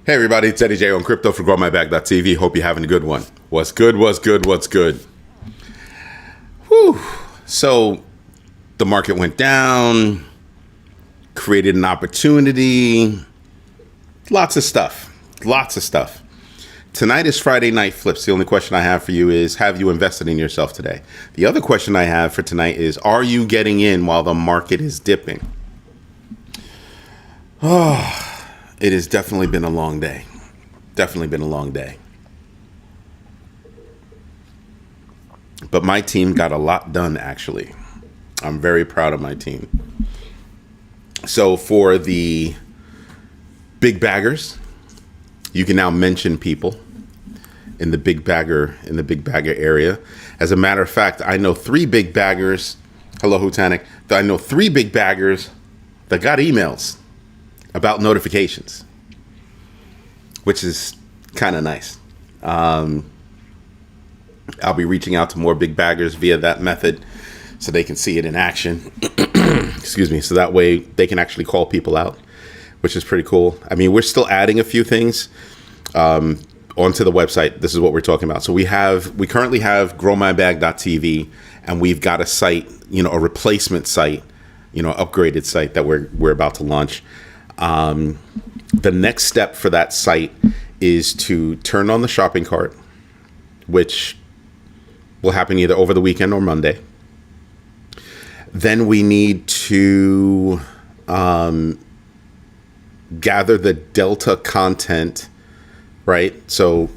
Hey everybody, it's Eddie J on Crypto for GrowMyBag.tv. Hope you're having a good one. What's good? Whew. So the market went down, created an opportunity, lots of stuff. Tonight is Friday Night Flips. The only question I have for you is, have you invested in yourself today? The other question I have for tonight is, are you getting in while the market is dipping? Oh, it has definitely been a long day. But my team got a lot done, actually. I'm very proud of my team. So for the big baggers, you can now mention people in the big bagger area. As a matter of fact, I know 3 big baggers. Hello, Hutanic. I know 3 big baggers that got emails about notifications, which is kind of nice. I'll be reaching out to more big baggers via that method so they can see it in action. Excuse me. So that way they can actually call people out, which is pretty cool. I mean, we're still adding a few things onto the website. This is what we're talking about. So we currently have GrowMyBag.tv, and we've got a site, a replacement site, upgraded site that we're about to launch. The next step for that site is to turn on the shopping cart, which will happen either over the weekend or Monday. Then we need to gather the Delta content, right? So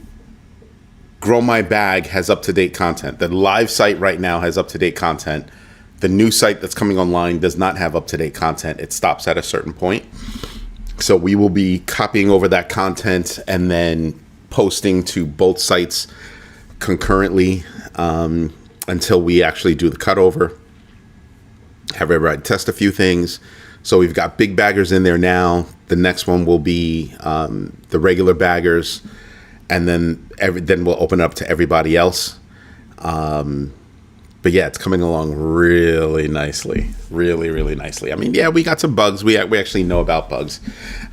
Grow My Bag has up-to-date content. The live site right now has up-to-date content. The new site that's coming online does not have up-to-date content. It stops at a certain point. So we will be copying over that content and then posting to both sites concurrently until we actually do the cutover. Have everybody test a few things. So we've got big baggers in there now. The next one will be the regular baggers, and then we'll open up to everybody else. But yeah, it's coming along really nicely, really nicely. I mean, yeah, we got some bugs. We actually know about bugs,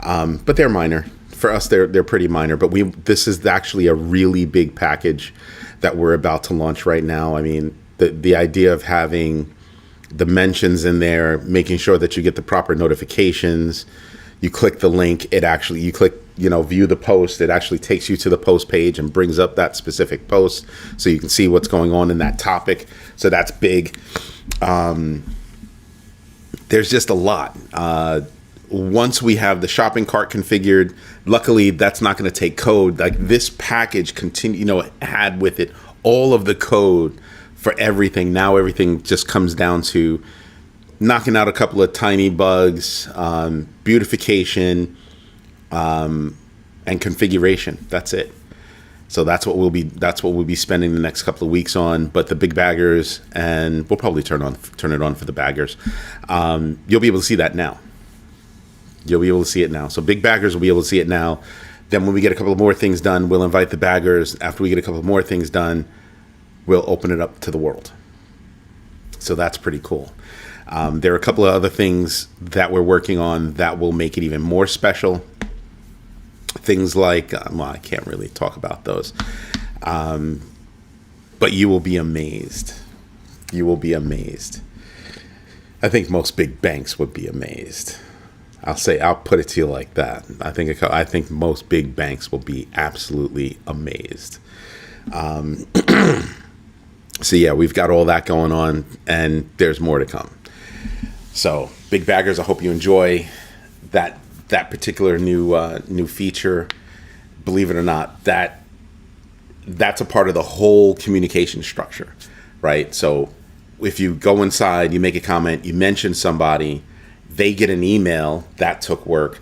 but they're minor. For us, they're pretty minor. But this is actually a really big package that we're about to launch right now. I mean, the idea of having the mentions in there, making sure that you get the proper notifications. You click the link, you click, view the post. It actually takes you to the post page and brings up that specific post so you can see what's going on in that topic. So that's big. There's just a lot. Once we have the shopping cart configured, luckily that's not going to take code. Like this package had with it all of the code for everything. Now everything just comes down to knocking out a couple of tiny bugs, beautification, and configuration. That's it. So that's what we'll be spending the next couple of weeks on. But the big baggers, and we'll probably turn it on for the baggers. You'll be able to see that now. You'll be able to see it now. So big baggers will be able to see it now. Then when we get a couple of more things done, we'll invite the baggers. After we get a couple of more things done, we'll open it up to the world. So that's pretty cool. There are a couple of other things that we're working on that will make it even more special. Things like, I can't really talk about those. But you will be amazed. I think most big banks would be amazed. I'll put it to you like that. I think most big banks will be absolutely amazed. So yeah, we've got all that going on, and there's more to come. So big baggers, I hope you enjoy that particular new feature. Believe it or not, that's a part of the whole communication structure, right? So if you go inside, you make a comment, you mention somebody, they get an email. That took work.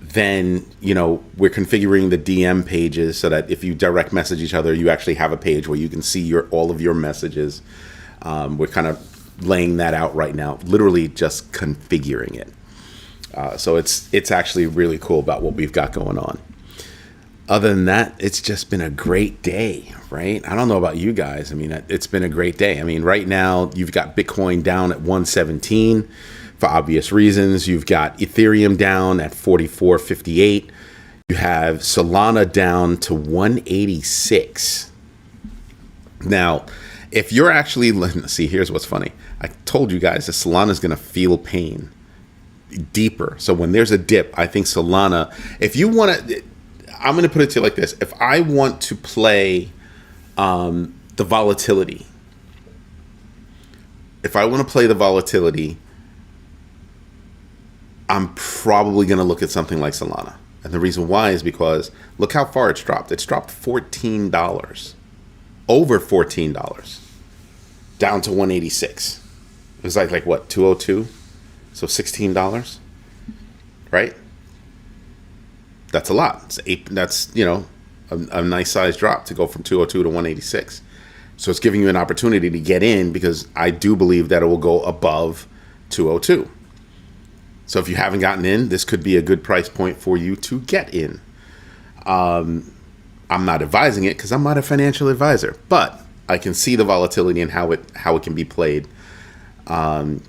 Then, we're configuring the DM pages so that if you direct message each other, you actually have a page where you can see all of your messages. We're kind of laying that out right now, literally just configuring it. So it's actually really cool about what we've got going on. Other than that, it's just been a great day, right? I don't know about you guys. I mean, it's been a great day. I mean, right now you've got Bitcoin down at 117 for obvious reasons. You've got Ethereum down at 44.58. You have Solana down to 186. Now, if you're actually, see, here's what's funny. I told you guys that Solana is going to feel pain deeper. So when there's a dip, I think Solana, if you want to, I'm going to put it to you like this. If I want to play the volatility, I'm probably going to look at something like Solana. And the reason why is because look how far it's dropped. It's dropped $14, over $14, down to 186. It was like what, 202? So $16, right? That's a lot. That's, a nice size drop to go from 202 to 186. So it's giving you an opportunity to get in because I do believe that it will go above 202. So if you haven't gotten in, this could be a good price point for you to get in. I'm not advising it because I'm not a financial advisor, but I can see the volatility and how it can be played. But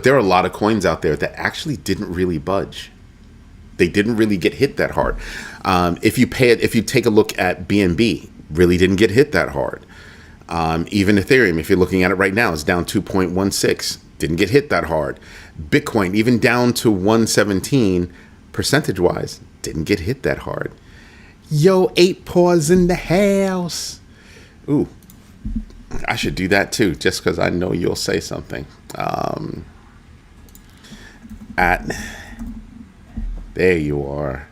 there are a lot of coins out there that actually didn't really budge. They didn't really get hit that hard. If you take a look at GMB, really didn't get hit that hard. Even Ethereum, if you're looking at it right now, is down 2.16. Didn't get hit that hard. Bitcoin, even down to 117, percentage-wise, didn't get hit that hard. Yo, 8 paws in the house. Ooh, I should do that too, just because I know you'll say something. There you are.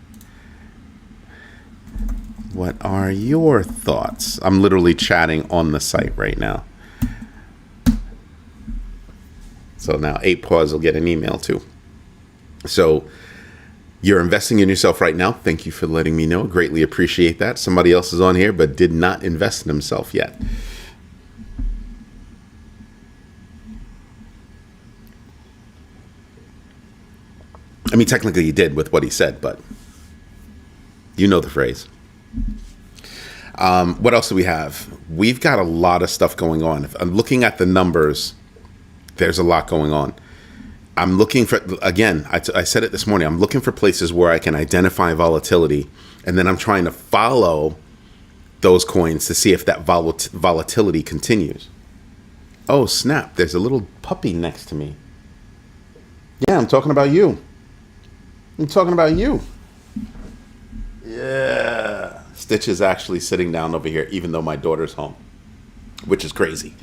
What are your thoughts? I'm literally chatting on the site right now. So now 8 paws will get an email too. So you're investing in yourself right now. Thank you for letting me know. Greatly appreciate that. Somebody else is on here but did not invest in himself yet. I mean, technically he did with what he said, but you know the phrase. What else do we have? We've got a lot of stuff going on. If I'm looking at the numbers, there's a lot going on. I'm looking for, again, I said it this morning, I'm looking for places where I can identify volatility, and then I'm trying to follow those coins to see if that volatility continues. Oh, snap. There's a little puppy next to me. Yeah, I'm talking about you. Yeah. Stitch is actually sitting down over here, even though my daughter's home, which is crazy.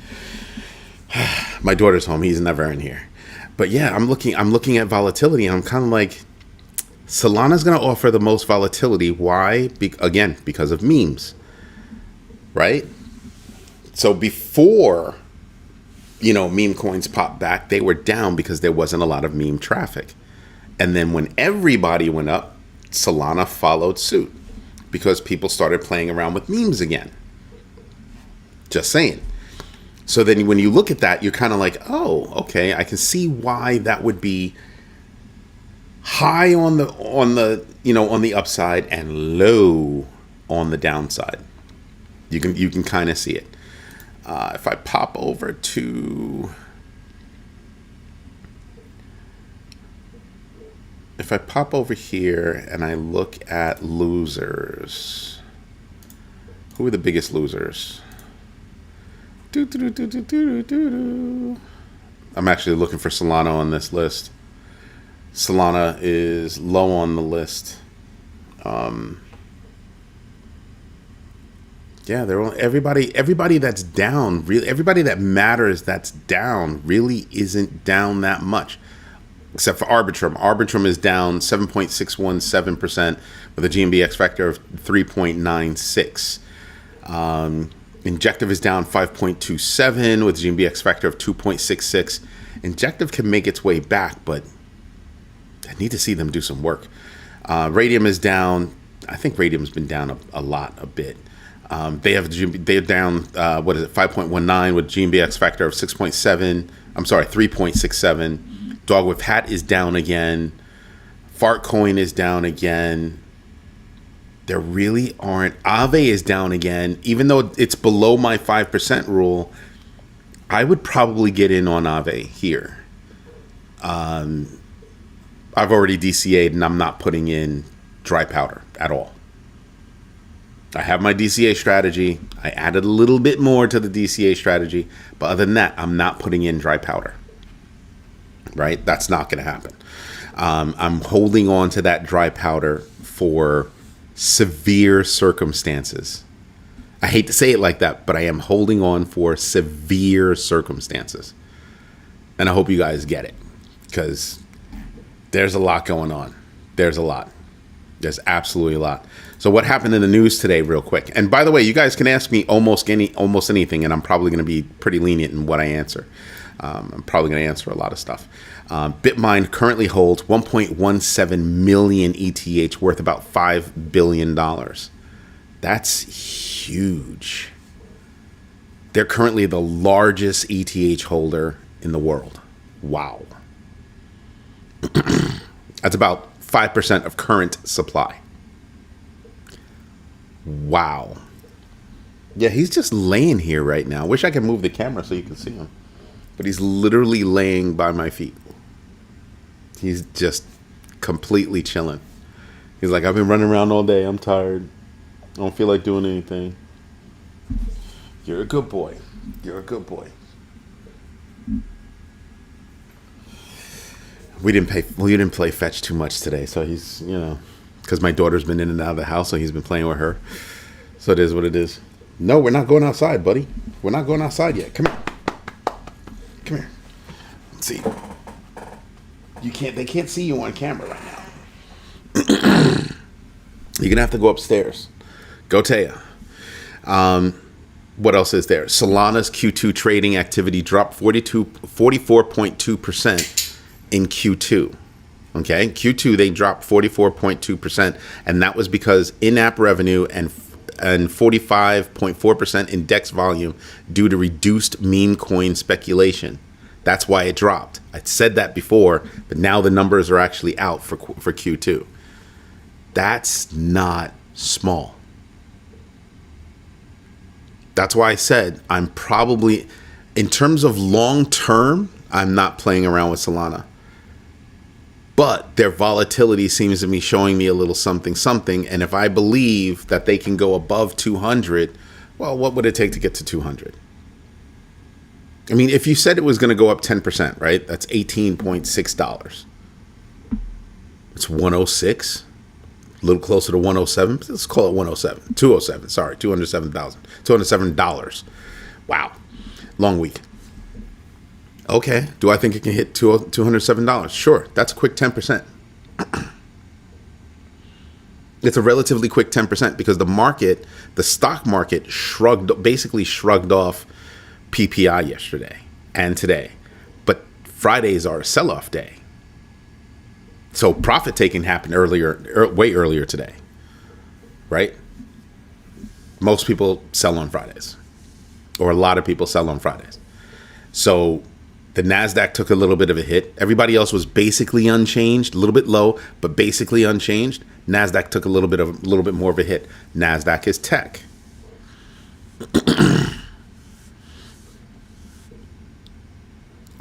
My daughter's home. He's never in here. But yeah, I'm looking at volatility, and I'm kind of like, Solana's going to offer the most volatility. Why? Again, because of memes, right? So before, meme coins popped back, they were down because there wasn't a lot of meme traffic. And then when everybody went up, Solana followed suit because people started playing around with memes again. Just saying. So then when you look at that, you're kind of like, oh, okay, I can see why that would be high on the upside and low on the downside. You can kind of see it. If I pop over to here and I look at losers, who are the biggest losers? I'm actually looking for Solana on this list. Solana is low on the list. Yeah, everybody that's down, really, everybody that matters that's down really isn't down that much, except for Arbitrum. Arbitrum is down 7.617% with a GMB X factor of 3.96. Injective is down 5.27 with GMB X factor of 2.66. Injective can make its way back, but I need to see them do some work. Radium is down. I think Radium's been down a bit. They're down 5.19 with GMB X factor of 3.67. Dog with Hat is down again. Fartcoin is down again. There really aren't. Aave is down again. Even though it's below my 5% rule, I would probably get in on Aave here. I've already DCA'd and I'm not putting in dry powder at all. I have my DCA strategy. I added a little bit more to the DCA strategy. But other than that, I'm not putting in dry powder. Right? That's not going to happen. I'm holding on to that dry powder for severe circumstances. I hate to say it like that, but I am holding on for severe circumstances. And I hope you guys get it, because there's a lot going on. There's a lot. There's absolutely a lot. So what happened in the news today, real quick? And by the way, you guys can ask me almost anything, and I'm probably going to be pretty lenient in what I answer. I'm probably going to answer a lot of stuff. BitMine currently holds 1.17 million ETH, worth about $5 billion. That's huge. They're currently the largest ETH holder in the world. Wow. That's about 5% of current supply. Wow. Yeah, he's just laying here right now. Wish I could move the camera so you can see him. But he's literally laying by my feet. He's just completely chilling. He's like, I've been running around all day. I'm tired. I don't feel like doing anything. You're a good boy. You're a good boy. We didn't play fetch too much today, so he's, because my daughter's been in and out of the house, so he's been playing with her. So it is what it is. No, we're not going outside, buddy. We're not going outside yet. Come here. Come here. Let's see. They can't see you on camera right now. You're gonna have to go upstairs. Go Taya. What else is there? Solana's Q2 trading activity dropped 44.2% in Q2. Okay, Q2 they dropped 44.2%, and that was because in-app revenue and 45.4% in DEX volume due to reduced meme coin speculation. That's why it dropped. I said that before, but now the numbers are actually out for Q2. That's not small. That's why I said I'm probably, in terms of long term, I'm not playing around with Solana. But their volatility seems to be showing me a little something. And if I believe that they can go above 200, well, what would it take to get to 200? I mean, if you said it was going to go up 10%, right? That's $18.6. It's 106. A little closer to 107. Let's call it 107. 207. Sorry, $207. Wow. Long week. Okay. Do I think it can hit $207? Sure. That's a quick 10%. It's a relatively quick 10% because the stock market basically shrugged off PPI yesterday and today. But Fridays are a sell-off day. So profit taking happened way earlier today, right? Most people sell on Fridays, or a lot of people sell on Fridays. So the NASDAQ took a little bit of a hit. Everybody else was basically unchanged, a little bit low, but basically unchanged. NASDAQ took a little bit more of a hit. NASDAQ is tech.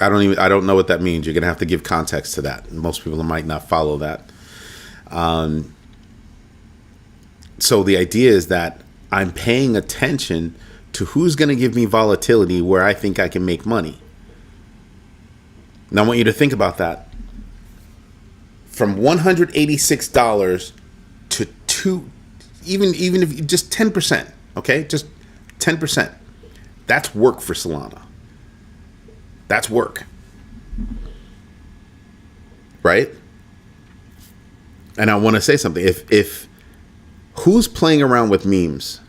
I don't know what that means. You're going to have to give context to that. Most people might not follow that. So the idea is that I'm paying attention to who's going to give me volatility where I think I can make money. Now I want you to think about that. From $186 to even if just 10%, okay? Just 10%. That's work for Solana. That's work. Right? And I want to say something. If who's playing around with memes?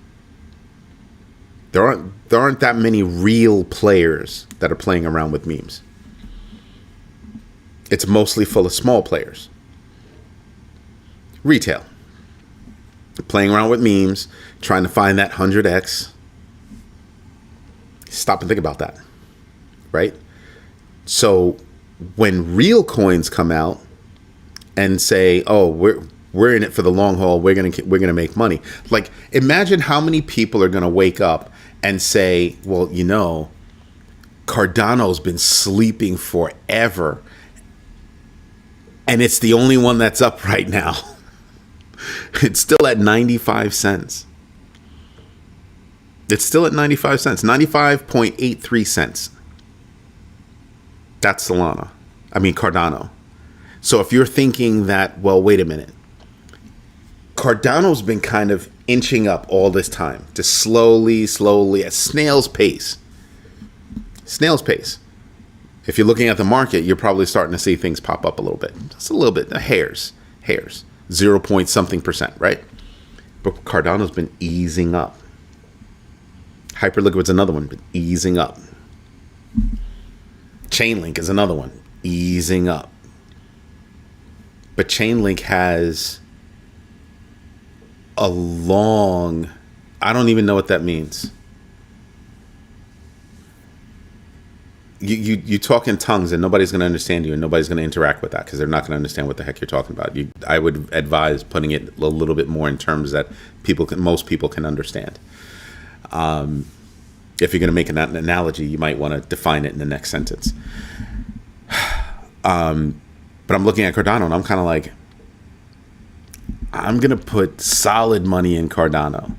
There aren't that many real players that are playing around with memes. It's mostly full of small players. Retail. Playing around with memes, trying to find that 100x. Stop and think about that. Right? So when real coins come out and say, "Oh, we're in it for the long haul. We're gonna make money." Like, imagine how many people are gonna wake up and say, "Well, Cardano's been sleeping forever, and it's the only one that's up right now." It's still at 95 cents. It's still at 95 cents, 95.83 cents. That's Cardano. So if you're thinking that, well, wait a minute, Cardano's been kind of inching up all this time, just slowly, at snail's pace. Snail's pace. If you're looking at the market, you're probably starting to see things pop up a little bit. Just a little bit, hairs, 0 point something percent, right? But Cardano's been easing up. Hyperliquid's another one, but easing up. Chainlink is another one, easing up. But Chainlink has a long, I don't even know what that means. You talk in tongues and nobody's going to understand you, and nobody's going to interact with that because they're not going to understand what the heck you're talking about. I would advise putting it a little bit more in terms that most people can understand. If you're going to make an analogy, you might want to define it in the next sentence. But I'm looking at Cardano and I'm kind of like, I'm going to put solid money in Cardano.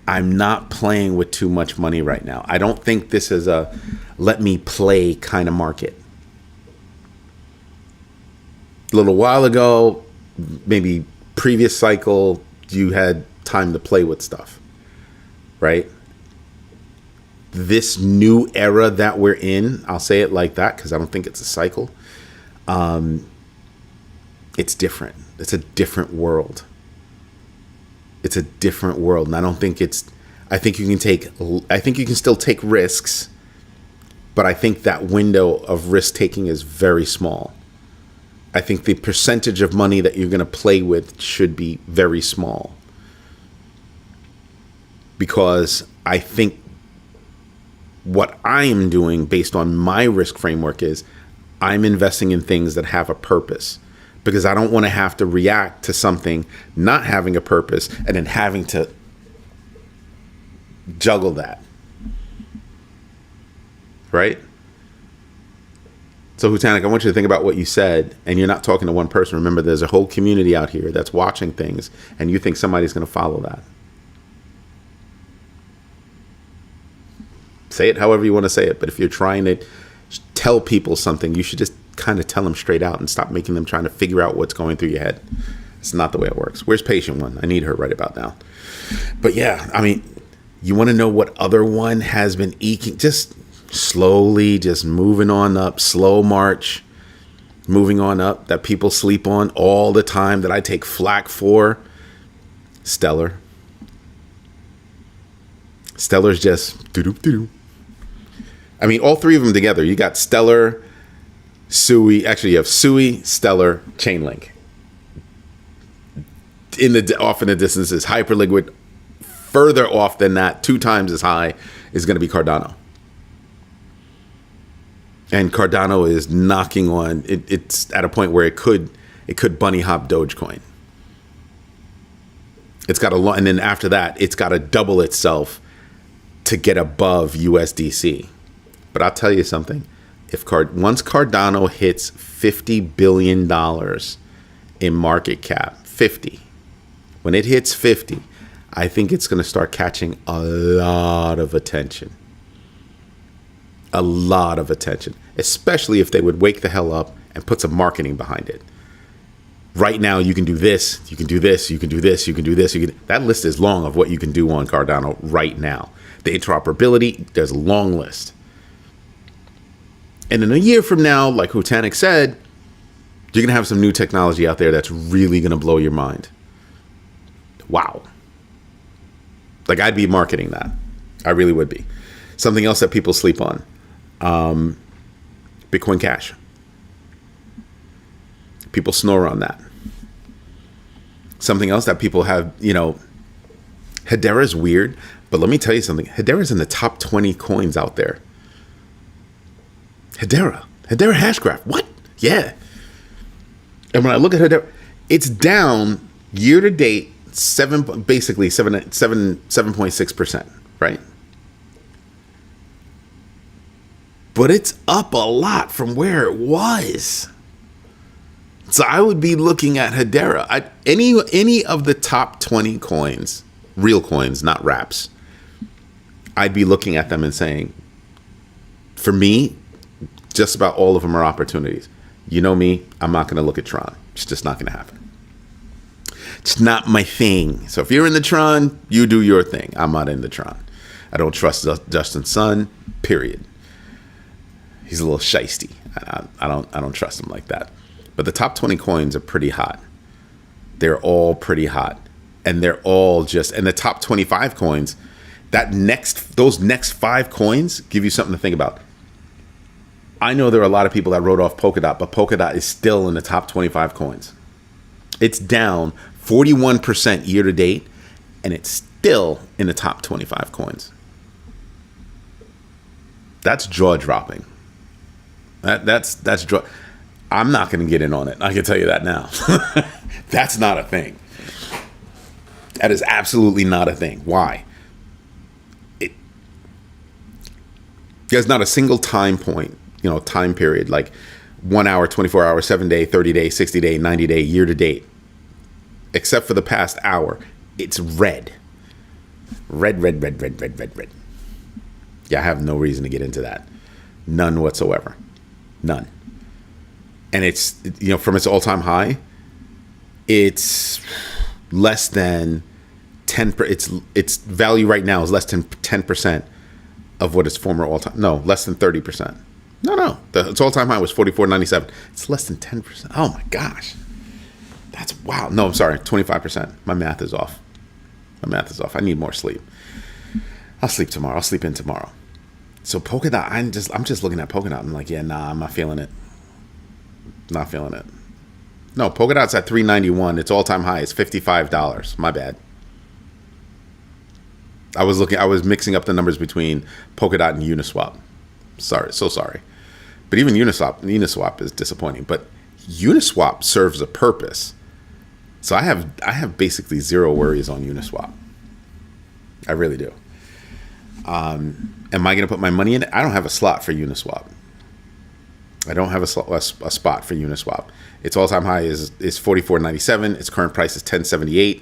I'm not playing with too much money right now. I don't think this is a let me play kind of market. A little while ago, maybe previous cycle, you had time to play with stuff, right? This new era that we're in, I'll say it like that because I don't think it's a cycle. It's different. It's a different world. It's a different world, and I think you can still take risks, but I think that window of risk taking is very small. I think the percentage of money that you're going to play with should be very small, because I think what I am doing based on my risk framework is I'm investing in things that have a purpose, because I don't want to have to react to something not having a purpose and then having to juggle that. Right? So, Hutanik, I want you to think about what you said, and you're not talking to one person. Remember, there's a whole community out here that's watching things, and you think somebody's going to follow that. Say it however you want to say it, but if you're trying to tell people something, you should just kind of tell them straight out and stop making them trying to figure out what's going through your head. It's not the way it works. Where's Patient One? I need her right about now. But yeah, I mean, you want to know what other one has been eking? Just slowly, just moving on up, slow march, moving on up, that people sleep on all the time, that I take flack for. Stellar. Stellar's just doo-doo-doo-doo. I mean, all three of them together. You got Stellar, SUI. Actually, you have SUI, Stellar, Chainlink. Off in the distance is Hyperliquid. Further off than that, 2 times as high, is going to be Cardano. And Cardano is knocking on. It's at a point where it could bunny hop Dogecoin. It's got and then after that, it's got to double itself to get above USDC. But I'll tell you something. Once Cardano hits $50 billion in market cap, 50, when it hits 50, I think it's going to start catching a lot of attention. A lot of attention, especially if they would wake the hell up and put some marketing behind it. Right now, you can do this, you can do this, you can do this, you can do this. That list is long of what you can do on Cardano right now. The interoperability, there's a long list. And in a year from now, like Hutanik said, you're going to have some new technology out there that's really going to blow your mind. Wow. Like, I'd be marketing that. I really would be. Something else that people sleep on. Bitcoin Cash. People snore on that. Something else that people have, Hedera is weird, but let me tell you something. Hedera is in the top 20 coins out there. Hedera Hashgraph. What? Yeah. And when I look at Hedera, it's down year to date 7.6%, right? But it's up a lot from where it was. So I would be looking at Hedera. Any of the top 20 coins, real coins, not wraps, I'd be looking at them and saying, for me, just about all of them are opportunities. You know me, I'm not going to look at Tron. It's just not going to happen. It's not my thing. So if you're in the Tron, you do your thing. I'm not in the Tron. I don't trust Justin Sun, period. He's a little shisty. I don't trust him like that. But the top 20 coins are pretty hot. They're all pretty hot. And they're all just, and the top 25 coins, those next 5 coins give you something to think about. I know there are a lot of people that wrote off Polkadot, but Polkadot is still in the top 25 coins. It's down 41% year to date, and it's still in the top 25 coins. That's jaw dropping. That's jaw. I'm not going to get in on it. I can tell you that now. That's not a thing. That is absolutely not a thing. Why? There's not a single time point, time period, like 1 hour, 24 hour, 7 day, 30 day, 60 day, 90 day, year to date, except for the past hour. It's red. Red. Yeah, I have no reason to get into that. None whatsoever. None. And it's, from its all-time high, it's less than 10. Its value right now is less than 10% of what its former all-time. No, less than 30%. No. Its all-time high was 44.97. It's less than 10%. Oh my gosh, that's wow. No, I'm sorry, 25%. My math is off. I need more sleep. I'll sleep tomorrow. I'll sleep in tomorrow. So Polkadot, I'm just looking at Polkadot. I'm like, yeah, nah, I'm not feeling it. Not feeling it. No, Polkadot's at 391. Its all-time high is $55. My bad. I was mixing up the numbers between Polkadot and Uniswap. Sorry. But even Uniswap is disappointing. But Uniswap serves a purpose. So I have basically zero worries on Uniswap. I really do. Am I going to put my money in it? I don't have a slot for Uniswap. I don't have a spot for Uniswap. Its all-time high is $44.97. Its current price is $10.78.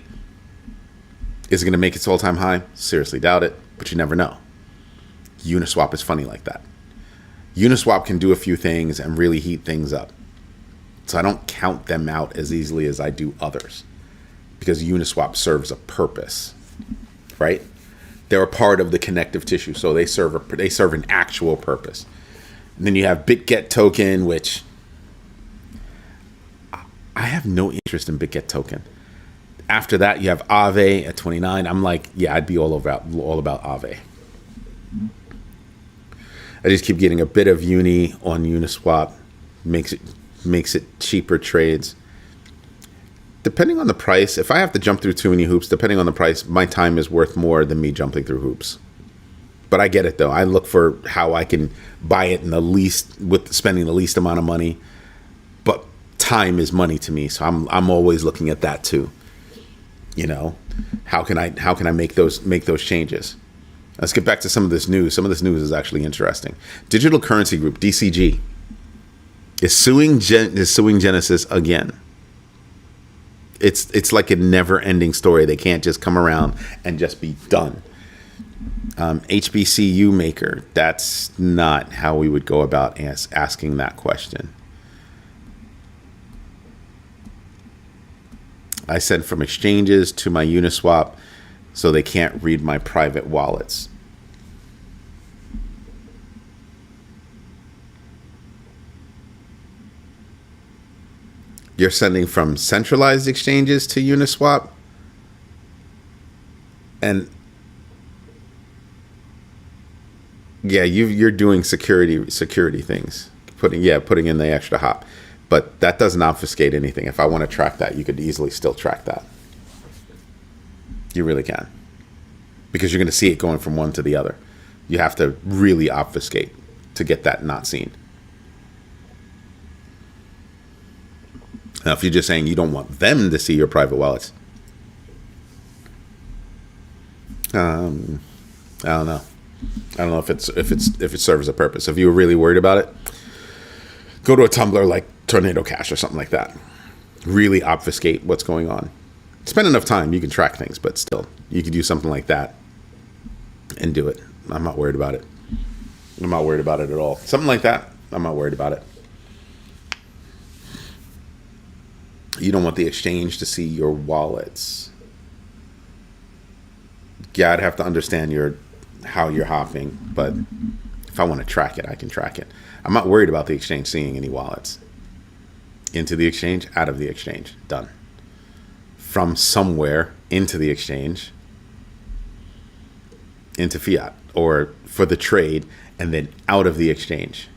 Is it going to make its all-time high? Seriously doubt it, but you never know. Uniswap is funny like that. Uniswap can do a few things and really heat things up. So I don't count them out as easily as I do others, because Uniswap serves a purpose, right? They're a part of the connective tissue, so they serve an actual purpose. And then you have BitGet token, which I have no interest in BitGet token. After that, you have Aave at 29. I'm like, yeah, I'd be all about Aave. I just keep getting a bit of Uni on Uniswap. Makes it cheaper trades. Depending on the price, if I have to jump through too many hoops, depending on the price, my time is worth more than me jumping through hoops. But I get it though. I look for how I can buy it with spending the least amount of money. But time is money to me, so I'm always looking at that too. How can I make those changes? Let's get back to some of this news. Some of this news is actually interesting. Digital Currency Group, DCG, is suing Genesis again. It's like a never-ending story. They can't just come around and just be done. HBCU maker, that's not how we would go about asking that question. I sent from exchanges to my Uniswap, so they can't read my private wallets. You're sending from centralized exchanges to Uniswap? And yeah, you're doing security things, putting in the extra hop, but that doesn't obfuscate anything. If I want to track that, you could easily still track that. You really can, because you're going to see it going from one to the other. You have to really obfuscate to get that not seen. Now, if you're just saying you don't want them to see your private wallets, I don't know. I don't know if it serves a purpose. If you were really worried about it, go to a Tumblr like Tornado Cash or something like that. really obfuscate what's going on. Spend enough time, you can track things, but still, you could do something like that and do it. I'm not worried about it. I'm not worried about it at all. Something like that, I'm not worried about it. You don't want the exchange to see your wallets. Yeah, I'd have to understand how you're hopping, but if I want to track it, I can track it. I'm not worried about the exchange seeing any wallets. Into the exchange, out of the exchange, done. From somewhere into the exchange, into fiat, or for the trade, and then out of the exchange.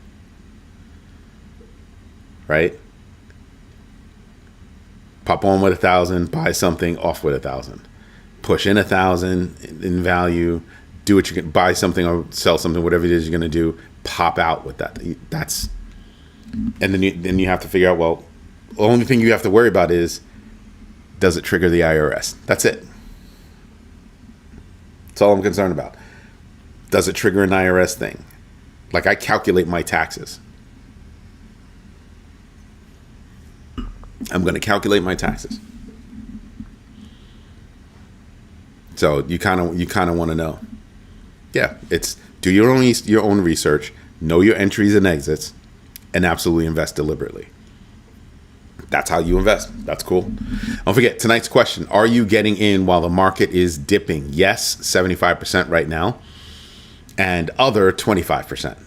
Right? Pop on with 1,000, buy something, off with 1,000. Push in 1,000 in value, do what you can, buy something or sell something, whatever it is you're going to do, pop out with that. That's, and then you have to figure out, well, the only thing you have to worry about is, does it trigger the IRS? That's it. That's all I'm concerned about. Does it trigger an IRS thing? Like, I calculate my taxes. I'm going to calculate my taxes. So you kind of want to know. Yeah, it's do your own research, know your entries and exits, and absolutely invest deliberately. That's how you invest. That's cool. Don't forget tonight's question: are you getting in while the market is dipping? Yes, 75% right now, and other 25%.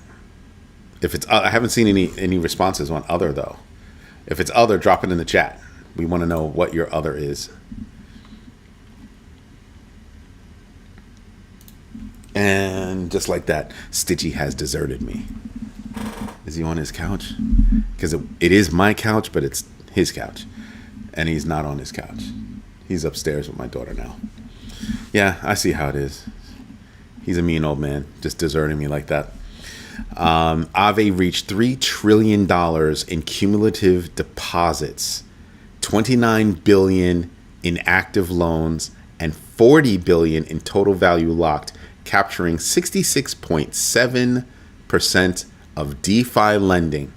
If it's I haven't seen any responses on other though. If it's other, drop it in the chat. We want to know what your other is. And just like that, Stitchy has deserted me. Is he on his couch? Because it is my couch, but it's his couch. And he's not on his couch. He's upstairs with my daughter now. Yeah, I see how it is. He's a mean old man, just deserting me like that. Aave reached $3 trillion in cumulative deposits, $29 billion in active loans, and $40 billion in total value locked, capturing 66.7% of DeFi lending.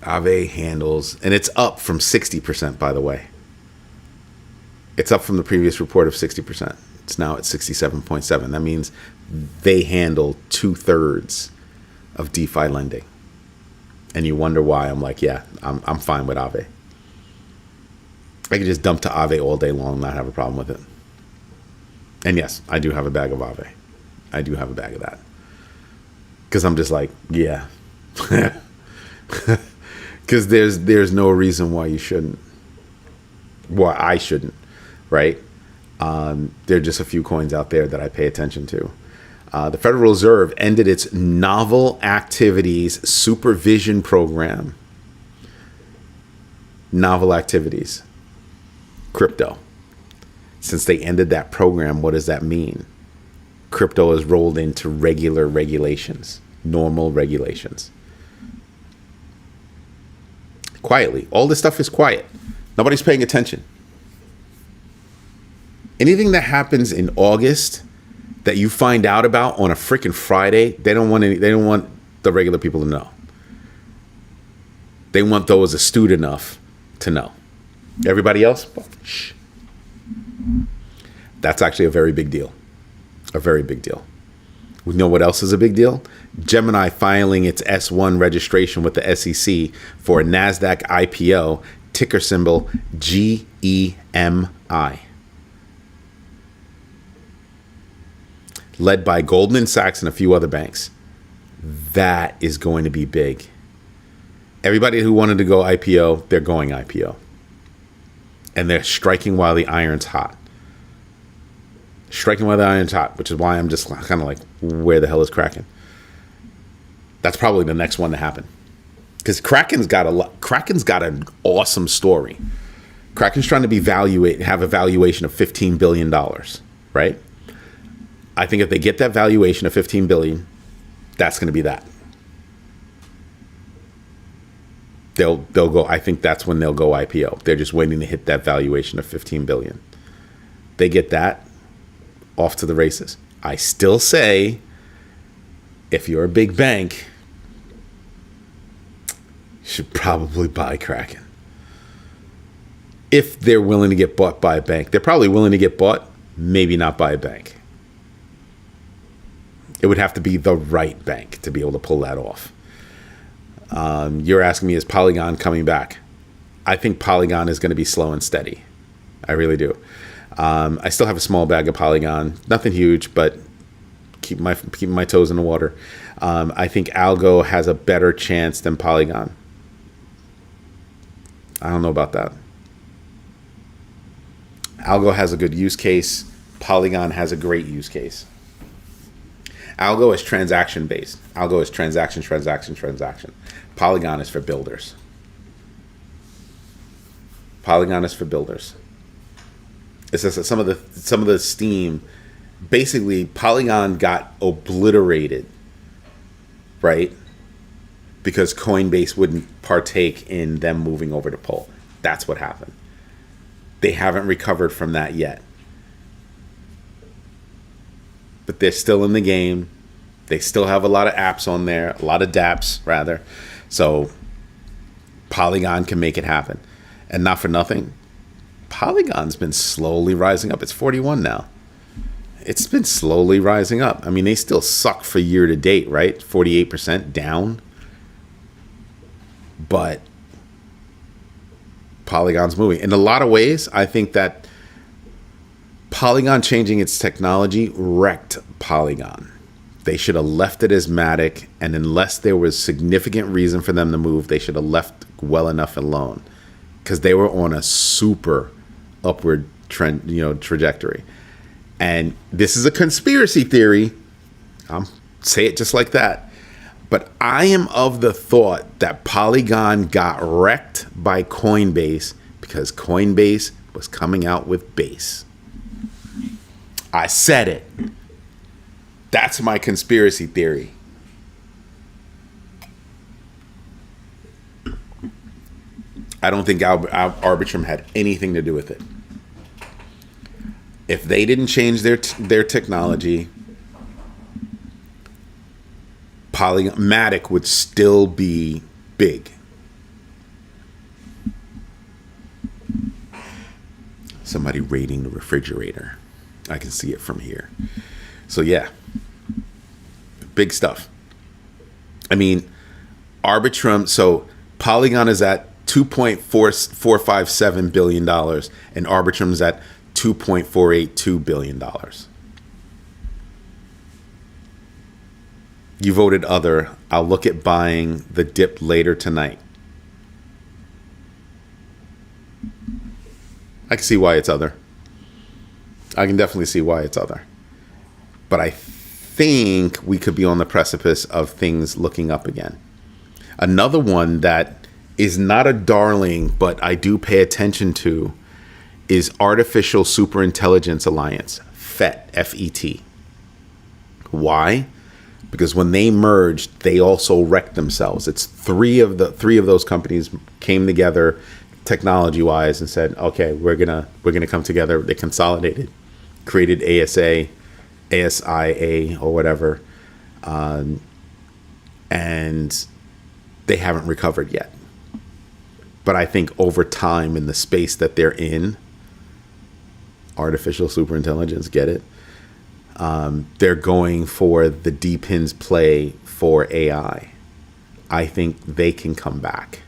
Aave handles, and it's up from 60%, by the way. It's up from the previous report of 60%. It's now at 67.7. That means they handle 2/3 of DeFi lending. And you wonder why. I'm like, yeah, I'm fine with Aave. I could just dump to Aave all day long and not have a problem with it. And yes, I do have a bag of Aave. I do have a bag of that. Because I'm just like, yeah. Because there's no reason why you shouldn't. Why I shouldn't, right? There are just a few coins out there that I pay attention to. The Federal Reserve ended its novel activities supervision program. Novel activities. Crypto. Since they ended that program, what does that mean? Crypto is rolled into regular regulations, normal regulations. Quietly. All this stuff is quiet. Nobody's paying attention. Anything that happens in August that you find out about on a freaking Friday, they don't want the regular people to know. They want those astute enough to know. Everybody else, shh. That's actually a very big deal. A very big deal. We know what else is a big deal? Gemini filing its S1 registration with the SEC for a NASDAQ IPO, ticker symbol GEMI. Led by Goldman Sachs and a few other banks. That is going to be big. Everybody who wanted to go IPO, they're going IPO. And they're striking while the iron's hot. Striking while the iron's hot, which is why I'm just kind of like, where the hell is Kraken? That's probably the next one to happen. Because Kraken's got an awesome story. Kraken's trying to have a valuation of $15 billion, right? I think if they get that valuation of $15 billion, that's going to be that. They'll go. I think that's when they'll go IPO. They're just waiting to hit that valuation of $15 billion. They get that, off to the races. I still say, if you're a big bank, should probably buy Kraken. If they're willing to get bought by a bank. They're probably willing to get bought, maybe not by a bank. It would have to be the right bank to be able to pull that off. You're asking me, is Polygon coming back? I think Polygon is going to be slow and steady. I really do. I still have a small bag of Polygon. Nothing huge, but keeping my toes in the water. I think Algo has a better chance than Polygon. I don't know about that. Algo has a good use case. Polygon has a great use case. Algo is transaction based. Algo is transaction. Polygon is for builders. Polygon is for builders. It's just that some of the steam, basically Polygon got obliterated, right? Because Coinbase wouldn't partake in them moving over to Pol. That's what happened. They haven't recovered from that yet. But they're still in the game. They still have a lot of apps on there, a lot of dApps rather. So Polygon can make it happen. And not for nothing, Polygon's been slowly rising up. It's 41 now. It's been slowly rising up. I mean, they still suck for year to date, right? 48% down. But Polygon's moving. In a lot of ways, I think that Polygon changing its technology wrecked Polygon. They should have left it as Matic, and unless there was significant reason for them to move, they should have left well enough alone, because they were on a super upward trend, trajectory. And this is a conspiracy theory. Say it just like that. But I am of the thought that Polygon got wrecked by Coinbase because Coinbase was coming out with Base. I said it. That's my conspiracy theory. I don't think Arbitrum had anything to do with it. If they didn't change their technology, Matic would still be big. Somebody raiding the refrigerator. I can see it from here. So yeah, big stuff. I mean, Arbitrum, so Polygon is at $2.457 billion and Arbitrum's at $2.482 billion. You voted other. I'll look at buying the dip later tonight. I can see why it's other. I can definitely see why it's other. But I think we could be on the precipice of things looking up again. Another one that is not a darling, but I do pay attention to, is Artificial Superintelligence Alliance, FET, F-E-T. Why? Because when they merged, they also wrecked themselves. It's three of those companies came together technology-wise and said, okay, we're gonna come together. They consolidated, created ASIA or whatever, and they haven't recovered yet. But I think over time, in the space that they're in, artificial superintelligence, get it? They're going for the D-Pins play for AI. I think they can come back.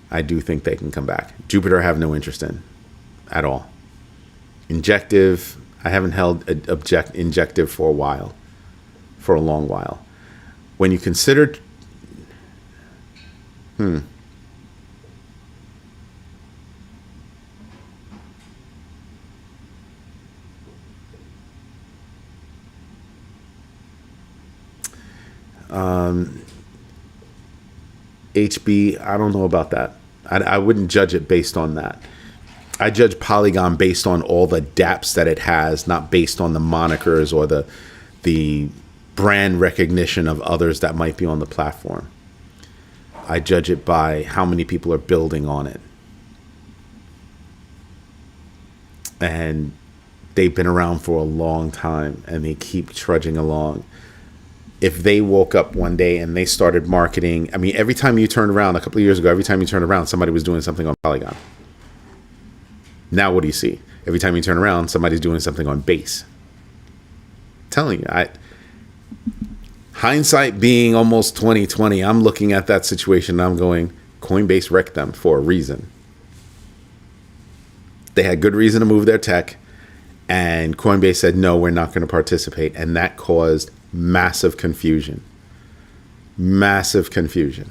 I do think they can come back. Jupiter I have no interest in at all. Injective, I haven't held Injective for a long while. When you consider, HB, I don't know about that. I wouldn't judge it based on that. I judge Polygon based on all the dApps that it has, not based on the monikers or the brand recognition of others that might be on the platform. I judge it by how many people are building on it. And they've been around for a long time, and they keep trudging along. if they woke up one day and they started marketing, I mean, every time you turned around a couple of years ago, every time you turned around, somebody was doing something on Polygon. Now, what do you see? Every time you turn around, somebody's doing something on Base. I'm telling you, hindsight being almost 2020, I'm looking at that situation and I'm going, Coinbase wrecked them for a reason. They had good reason to move their tech, and Coinbase said, no, we're not going to participate. And that caused massive confusion. Massive confusion.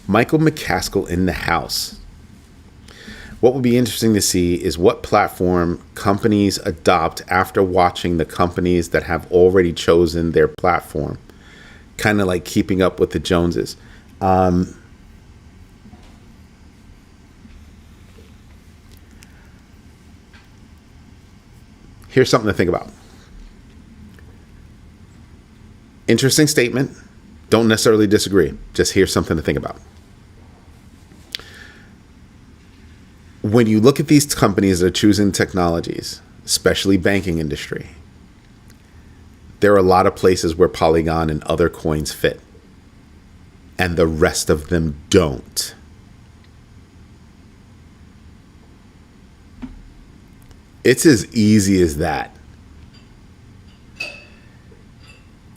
Michael McCaskill in the house. What would be interesting to see is what platform companies adopt after watching the companies that have already chosen their platform. Kind of like keeping up with the Joneses. Here's something to think about. Interesting statement. Don't necessarily disagree. Just here's something to think about. When you look at these companies that are choosing technologies, especially banking industry, there are a lot of places where Polygon and other coins fit, and the rest of them don't. It's as easy as that.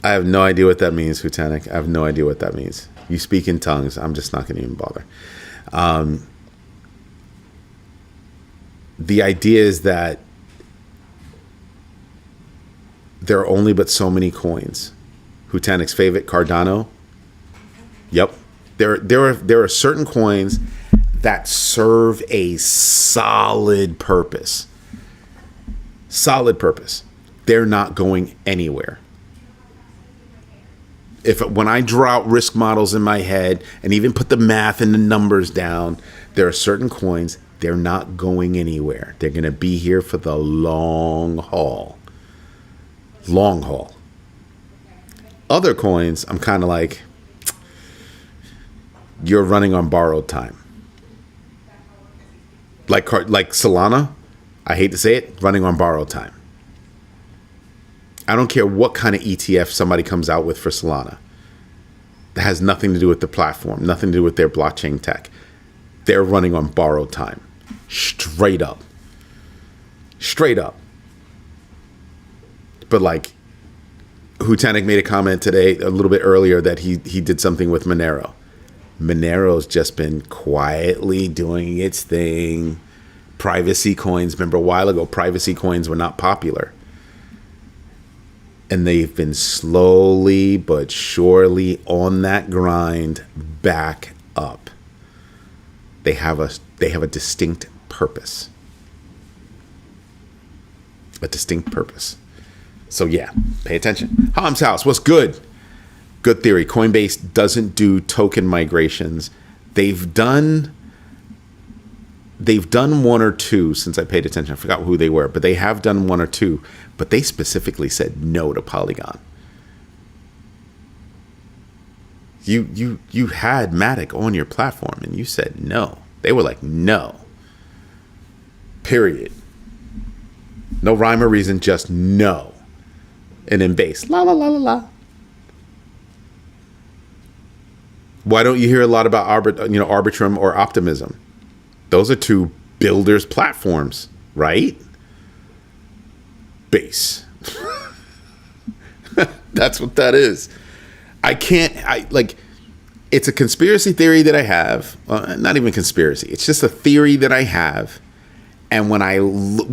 I have no idea what that means, Hutanik. I have no idea what that means. You speak in tongues. I'm just not going to even bother. The idea is that there are only but so many coins. Hutanik's favorite, Cardano. Yep. There are certain coins that serve a solid purpose. Solid purpose. They're not going anywhere. When I draw out risk models in my head and even put the math and the numbers down, there are certain coins, they're not going anywhere. They're going to be here for the long haul. Long haul. Other coins, I'm kind of like, you're running on borrowed time. Like Solana, I hate to say it, running on borrowed time. I don't care what kind of ETF somebody comes out with for Solana. That has nothing to do with the platform, nothing to do with their blockchain tech. They're running on borrowed time. Straight up. Straight up. But like, Hutanik made a comment today, a little bit earlier, that he did something with Monero. Monero's just been quietly doing its thing. Privacy coins, remember a while ago, privacy coins were not popular. And they've been slowly but surely on that grind back up. They have a distinct purpose. A distinct purpose. So yeah, pay attention. Ham's house, what's good? Good theory. Coinbase doesn't do token migrations. They've done one or two since I paid attention. I forgot who they were, but they have done one or two. But they specifically said no to Polygon. You had Matic on your platform and you said no. They were like, no. Period. No rhyme or reason, just no. And then Base, la la la la la. Why don't you hear a lot about Arbitrum or Optimism? Those are two builders platforms, right? Base. That's what that is. It's a conspiracy theory that I have. Not even conspiracy. It's just a theory that I have. And when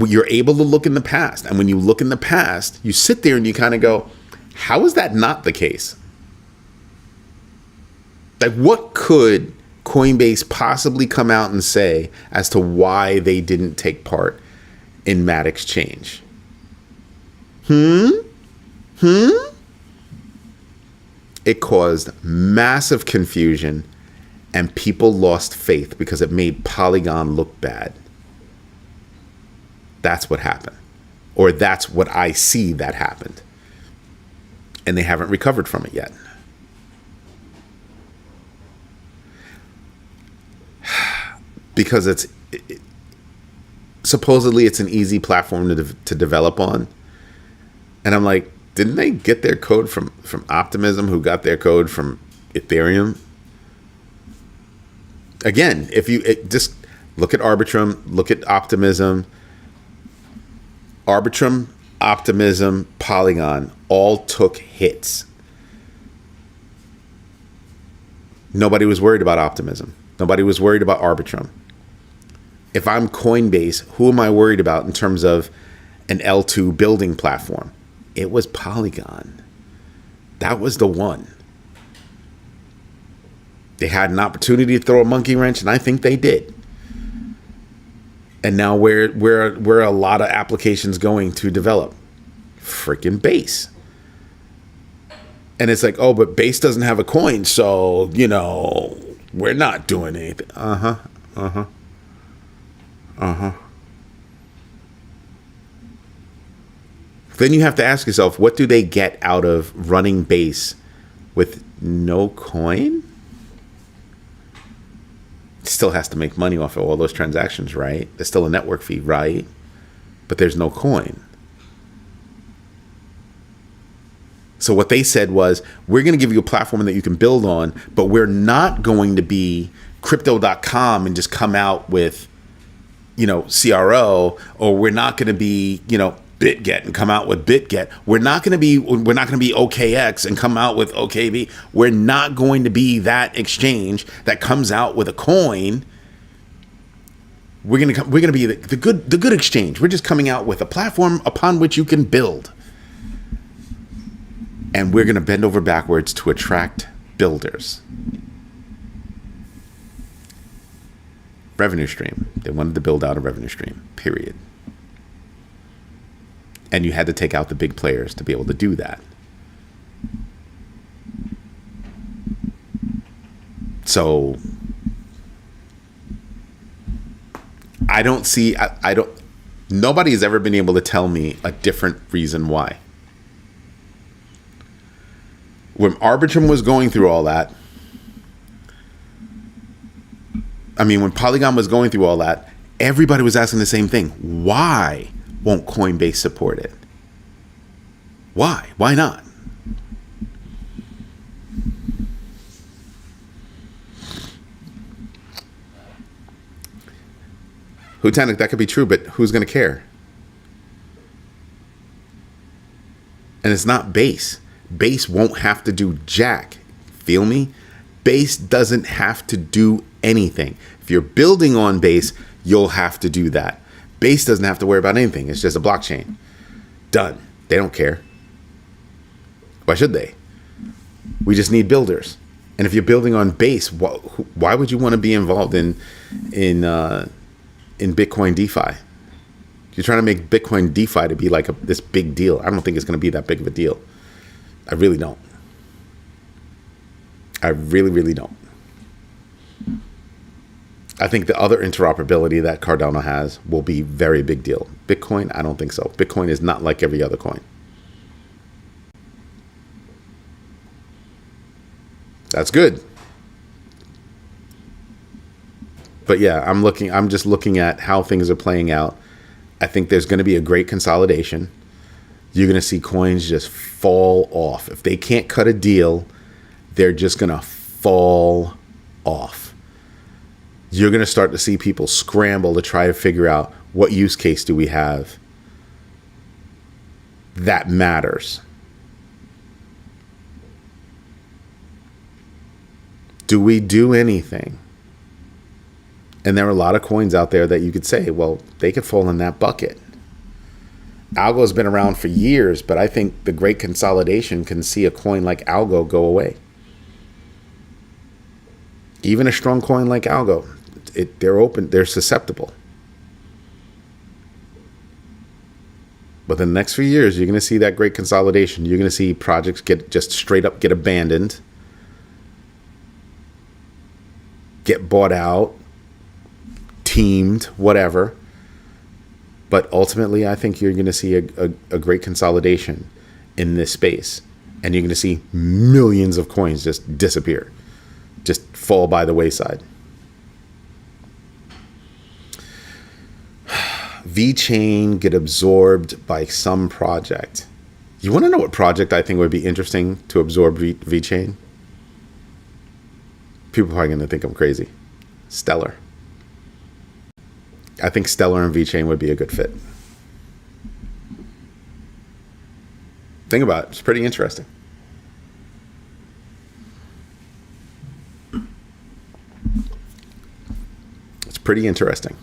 you're able to look in the past, and when you look in the past, you sit there and you kind of go, how is that not the case? Like, what could Coinbase possibly come out and say as to why they didn't take part in Matic's change? It caused massive confusion and people lost faith because it made Polygon look bad. That's what happened. Or that's what I see that happened. And they haven't recovered from it yet. Because supposedly it's an easy platform to develop on. And I'm like, Didn't they get their code from Optimism, who got their code from Ethereum? Again, if you just look at Arbitrum, look at Optimism. Arbitrum, Optimism, Polygon all took hits. Nobody was worried about Optimism. Nobody was worried about Arbitrum. If I'm Coinbase, who am I worried about in terms of an L2 building platform? It was Polygon. That was the one. They had an opportunity to throw a monkey wrench, and I think they did. And now where a lot of applications going to develop? Freaking Base. And it's like, oh, but Base doesn't have a coin, so, we're not doing anything. Then you have to ask yourself, what do they get out of running Base with no coin? It still has to make money off of all those transactions, right? There's still a network fee, right? But there's no coin. So what they said was, we're going to give you a platform that you can build on, but we're not going to be crypto.com and just come out with, CRO, or we're not going to be, BitGet and come out with BitGet. We're not going to be OKX and come out with OKB. We're not going to be that exchange that comes out with a coin. We're going to be the good exchange. We're just coming out with a platform upon which you can build. And we're going to bend over backwards to attract builders. Revenue stream. They wanted to build out a revenue stream, period. And you had to take out the big players to be able to do that. So nobody has ever been able to tell me a different reason why. When Arbitrum was going through all that, when Polygon was going through all that, everybody was asking the same thing. Why won't Coinbase support it? Why? Why not? Hutanic, that could be true, but who's going to care? And it's not Base. Base won't have to do jack. Feel me? Base doesn't have to do anything. If you're building on Base, you'll have to do that. Base doesn't have to worry about anything. It's just a blockchain. Done. They don't care. Why should they? We just need builders. And if you're building on Base, why would you want to be involved in Bitcoin DeFi? You're trying to make Bitcoin DeFi to be like this big deal. I don't think it's going to be that big of a deal. I really don't. I really, really don't. I think the other interoperability that Cardano has will be very big deal. Bitcoin, I don't think so. Bitcoin is not like every other coin. That's good. But yeah, I'm just looking at how things are playing out. I think there's going to be a great consolidation. You're going to see coins just fall off. If they can't cut a deal, they're just going to fall off. You're going to start to see people scramble to try to figure out what use case do we have that matters. Do we do anything? And there are a lot of coins out there that you could say, well, they could fall in that bucket. Algo's been around for years, but I think the great consolidation can see a coin like Algo go away. Even a strong coin like Algo, they're open, they're susceptible. But the next few years, you're going to see that great consolidation. You're going to see projects just straight up get abandoned, get bought out, teamed, whatever. But ultimately, I think you're going to see a great consolidation in this space. And you're going to see millions of coins just disappear, just fall by the wayside. VeChain get absorbed by some project. You want to know what project I think would be interesting to absorb VeChain? People are probably going to think I'm crazy. Stellar. I think Stellar and VeChain would be a good fit. Think about it. It's pretty interesting. It's pretty interesting.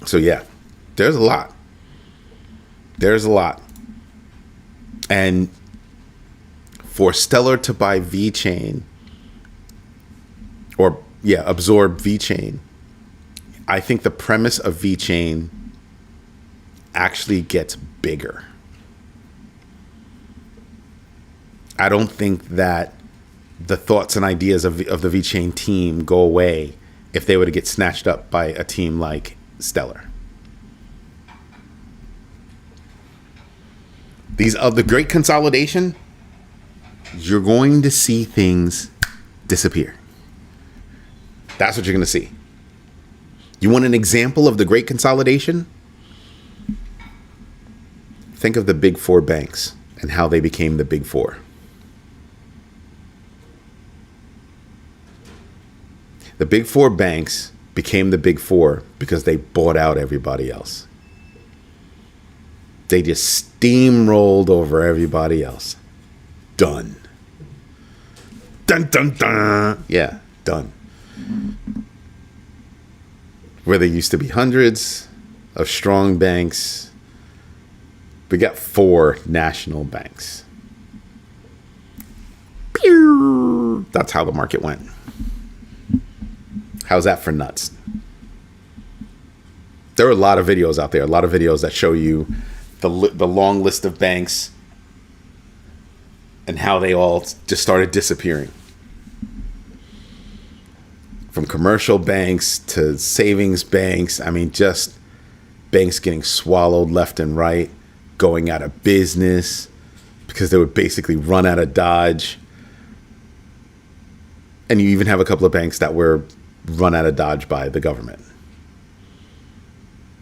So yeah, there's a lot. There's a lot. And for Stellar to buy VeChain, or absorb VeChain, I think the premise of VeChain actually gets bigger. I don't think that the thoughts and ideas of the VeChain team go away if they were to get snatched up by a team like Stellar. These of the great consolidation, you're going to see things disappear. That's what you're going to see. You want an example of the great consolidation? Think of the big four banks and how they became the big four. The big four banks became the big four because they bought out everybody else. They just steamrolled over everybody else. Done. Dun, dun, dun. Yeah, done. Where there used to be hundreds of strong banks, we got 4 national banks. Pew! That's how the market went. How's that for nuts? There are a lot of videos out there, a lot of videos that show you the long list of banks and how they all just started disappearing. From commercial banks to savings banks. I mean, just banks getting swallowed left and right, going out of business because they would basically run out of Dodge. And you even have a couple of banks that were run out of Dodge by the government.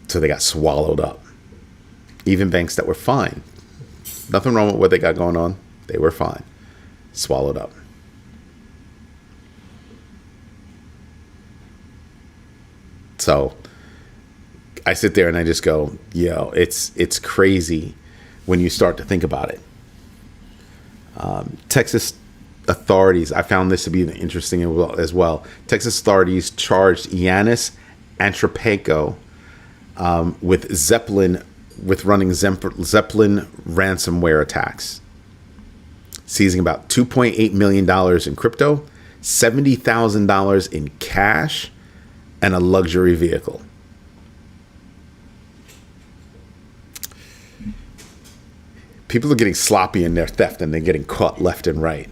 So they got swallowed up. Even banks that were fine. Nothing wrong with what they got going on. They were fine. Swallowed up. So I sit there and I just go, yo, it's crazy when you start to think about it. Texas authorities, I found this to be interesting as well. Texas authorities charged Yanis Antrophenko with running Zeppelin ransomware attacks, seizing about $2.8 million in crypto, $70,000 in cash, and a luxury vehicle. People are getting sloppy in their theft and they're getting caught left and right.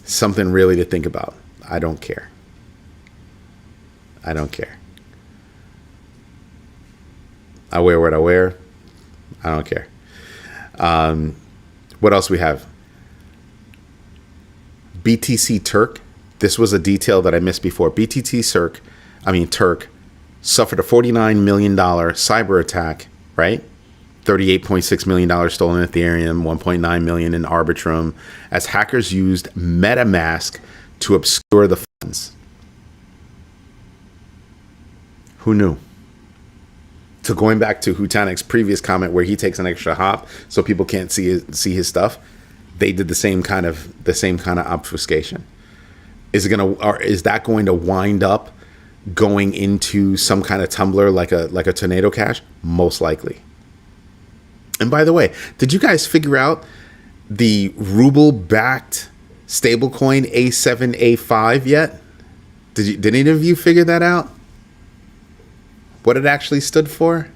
Something really to think about. I don't care. I don't care. I wear what I wear. I don't care. What else we have? BTC Turk. This was a detail that I missed before. Turk suffered a $49 million cyber attack, right? $38.6 million stolen Ethereum, $1.9 million in Arbitrum, as hackers used MetaMask to obscure the funds. Who knew? So going back to Hutanik's previous comment where he takes an extra hop so people can't see his stuff, they did the same kind of obfuscation. Is that going to wind up going into some kind of tumbler like a Tornado Cash? Most likely. And by the way, did you guys figure out the ruble-backed stablecoin A7A5 yet? Did any of you figure that out? What it actually stood for?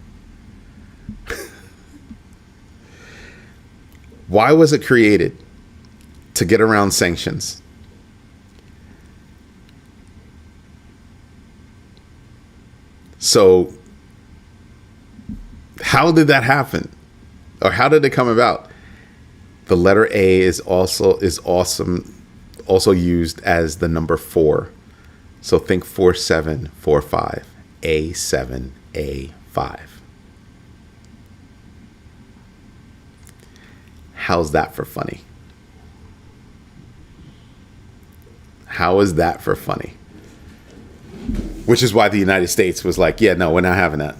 Why was it created? To get around sanctions. So how did that happen? Or how did it come about? The letter A is also used as the number 4. So think 4745, A7, A5. How's that for funny? How is that for funny? Which is why the United States was like, yeah, no, we're not having that.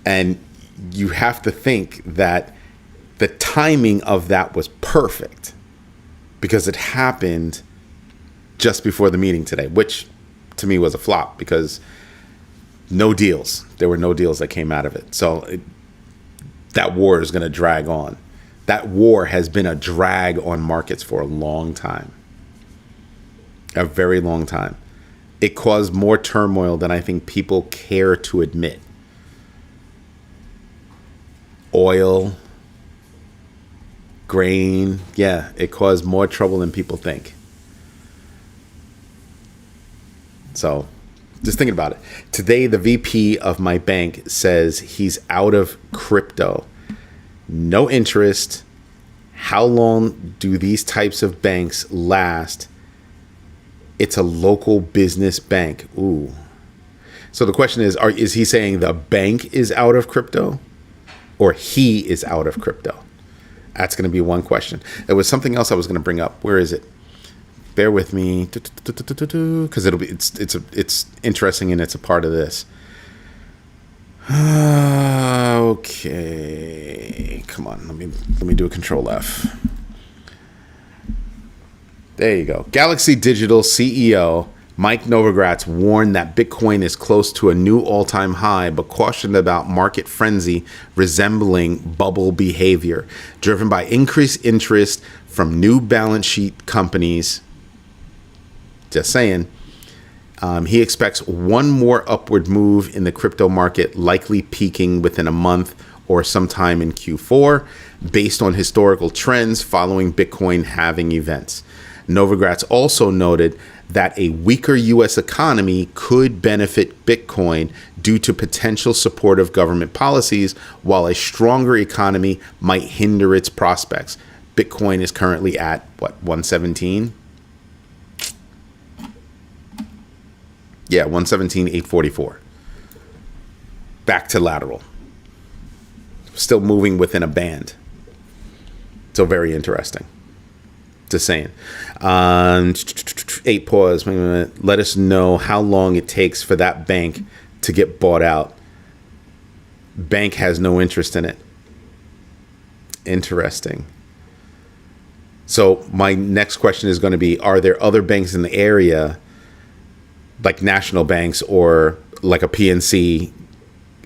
And you have to think that the timing of that was perfect because it happened just before the meeting today, which to me was a flop because no deals. There were no deals that came out of it. So that war is going to drag on. That war has been a drag on markets for a long time. A very long time. It caused more turmoil than I think people care to admit. Oil, grain, yeah, it caused more trouble than people think. So, just thinking about it. Today, the VP of my bank says he's out of crypto. No interest. How long do these types of banks last? It's a local business bank. Ooh. So the question is he saying the bank is out of crypto or he is out of crypto? That's going to be one question. There was something else I was going to bring up. Where is it? Bear with me, because it's interesting and it's a part of this. Okay, come on. Let me do a Control F. There you go. Galaxy Digital CEO Mike Novogratz warned that Bitcoin is close to a new all-time high, but cautioned about market frenzy resembling bubble behavior, driven by increased interest from new balance sheet companies. Just saying. He expects one more upward move in the crypto market, likely peaking within a month or sometime in Q4, based on historical trends following Bitcoin halving events. Novogratz also noted that a weaker U.S. economy could benefit Bitcoin due to potential supportive government policies, while a stronger economy might hinder its prospects. Bitcoin is currently at, 117? Yeah, 117,844. Back to lateral. Still moving within a band. So very interesting. Just saying. 8 pause. Wait a minute. Let us know how long it takes for that bank to get bought out. Bank has no interest in it. Interesting. So my next question is going to be, are there other banks in the area, like national banks or like a PNC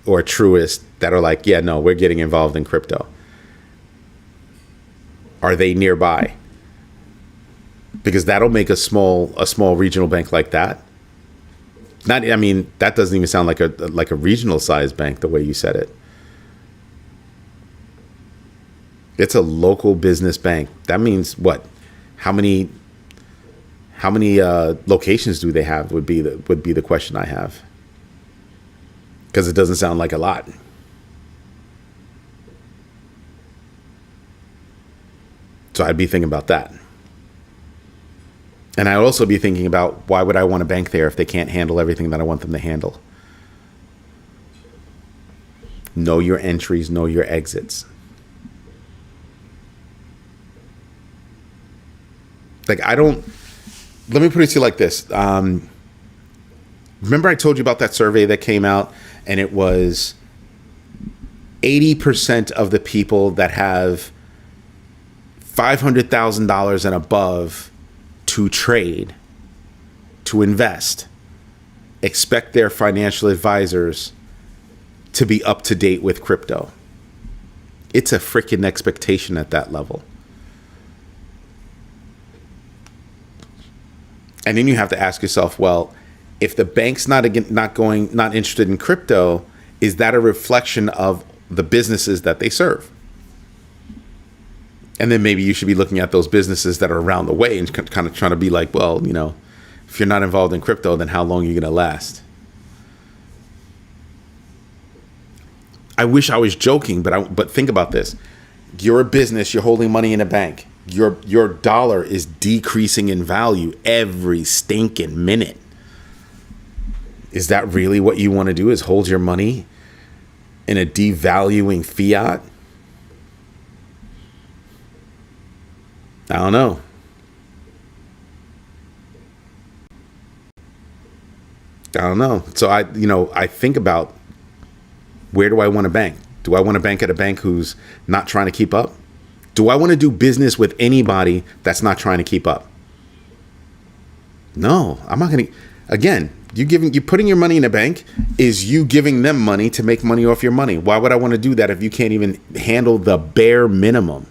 or a Truist, that are like, yeah, no, we're getting involved in crypto? Are they nearby? Because that'll make a small regional bank like that. That doesn't even sound like a regional sized bank the way you said it. It's a local business bank. That means what? How many locations do they have would be the question I have. Because it doesn't sound like a lot. So I'd be thinking about that. And I'd also be thinking about, why would I want to bank there if they can't handle everything that I want them to handle? Know your entries, know your exits. Let me put it to you like this. Remember I told you about that survey that came out, and it was 80% of the people that have $500,000 and above to trade, to invest, expect their financial advisors to be up to date with crypto. It's a freaking expectation at that level. And then you have to ask yourself, well, if the bank's not interested in crypto, is that a reflection of the businesses that they serve? And then maybe you should be looking at those businesses that are around the way and kind of trying to be like, well, if you're not involved in crypto, then how long are you going to last? I wish I was joking, but think about this. You're a business, you're holding money in a bank. Your dollar is decreasing in value every stinking minute. Is that really what you want to do, is hold your money in a devaluing fiat? I don't know. I don't know. So I think about, where do I want to bank? Do I want to bank at a bank who's not trying to keep up? Do I want to do business with anybody that's not trying to keep up? No, I'm not going to. Again, you putting your money in a bank is you giving them money to make money off your money. Why would I want to do that if you can't even handle the bare minimum?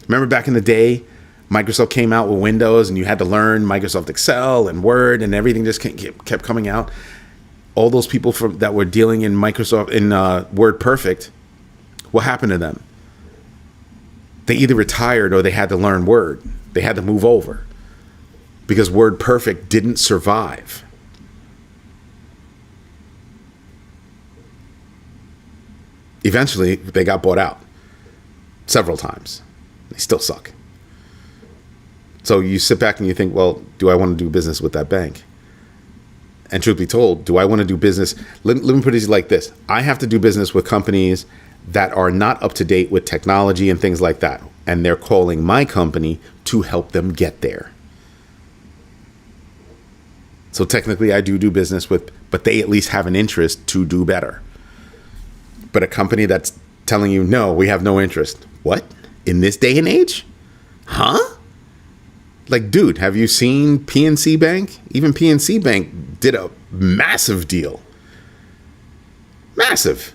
Remember back in the day, Microsoft came out with Windows and you had to learn Microsoft Excel and Word and everything just kept coming out. All those people that were dealing in Microsoft in Word Perfect, what happened to them? They either retired or they had to learn Word. They had to move over because Word Perfect didn't survive. Eventually, they got bought out several times. They still suck. So you sit back and you think, well, do I want to do business with that bank? And truth be told, do I want to do business? Let me put it like this. I have to do business with companies that are not up to date with technology and things like that. And they're calling my company to help them get there. So technically I do business with, but they at least have an interest to do better. But a company that's telling you, no, we have no interest. What? In this day and age? Huh? Like, dude, have you seen PNC Bank? Even PNC Bank did a massive deal. Massive.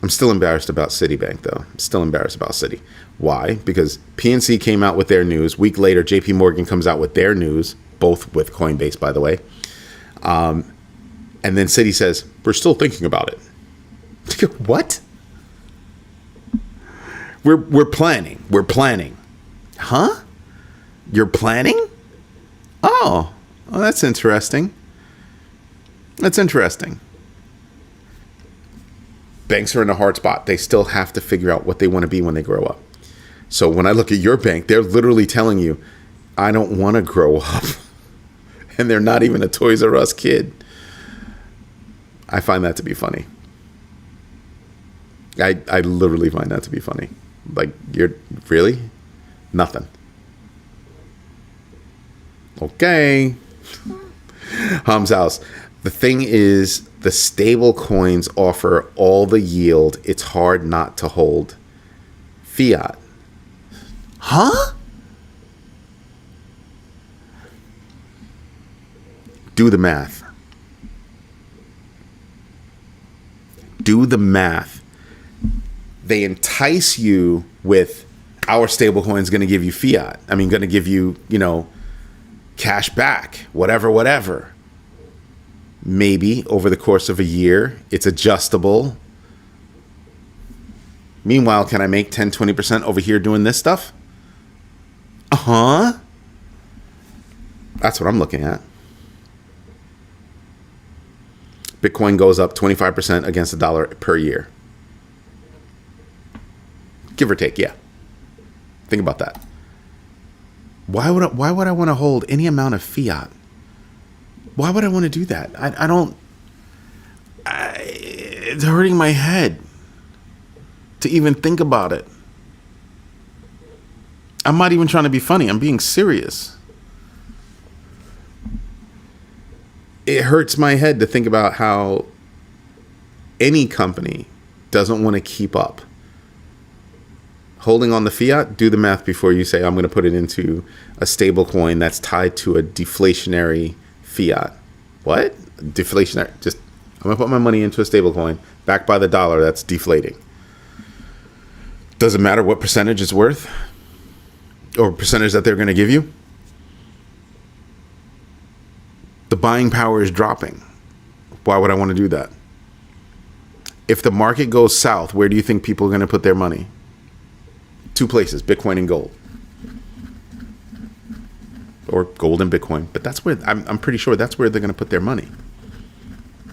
I'm still embarrassed about Citibank, though. I'm still embarrassed about Citi. Why? Because PNC came out with their news. Week later, JP Morgan comes out with their news, both with Coinbase, by the way. And then Citi says, we're still thinking about it. What? We're planning. We're planning. Huh? You're planning? Oh, well, that's interesting. That's interesting. Banks are in a hard spot. They still have to figure out what they want to be when they grow up. So when I look at your bank, they're literally telling you, I don't want to grow up. And they're not even a Toys R Us kid. I find that to be funny. I literally find that to be funny. Like, you're really? Nothing. Okay. Ham's house. The thing is, the stable coins offer all the yield. It's hard not to hold fiat. Huh? Do the math. Do the math. They entice you with, our stablecoin is going to give you fiat. I mean, going to give you, cash back, whatever. Maybe over the course of a year, it's adjustable. Meanwhile, can I make 10, 20% over here doing this stuff? Uh-huh. That's what I'm looking at. Bitcoin goes up 25% against the dollar per year. Give or take, yeah. Think about that. Why would I want to hold any amount of fiat? Why would I want to do that? It's hurting my head to even think about it. I'm not even trying to be funny. I'm being serious. It hurts my head to think about how any company doesn't want to keep up. Holding on the fiat, do the math before you say, I'm going to put it into a stable coin that's tied to a deflationary fiat. What? Deflationary. I'm going to put my money into a stable coin backed by the dollar that's deflating. Doesn't matter what percentage it's worth or percentage that they're going to give you. The buying power is dropping. Why would I want to do that? If the market goes south, where do you think people are going to put their money? Two places, Bitcoin and gold. Or gold and Bitcoin. But that's where, I'm pretty sure that's where they're going to put their money.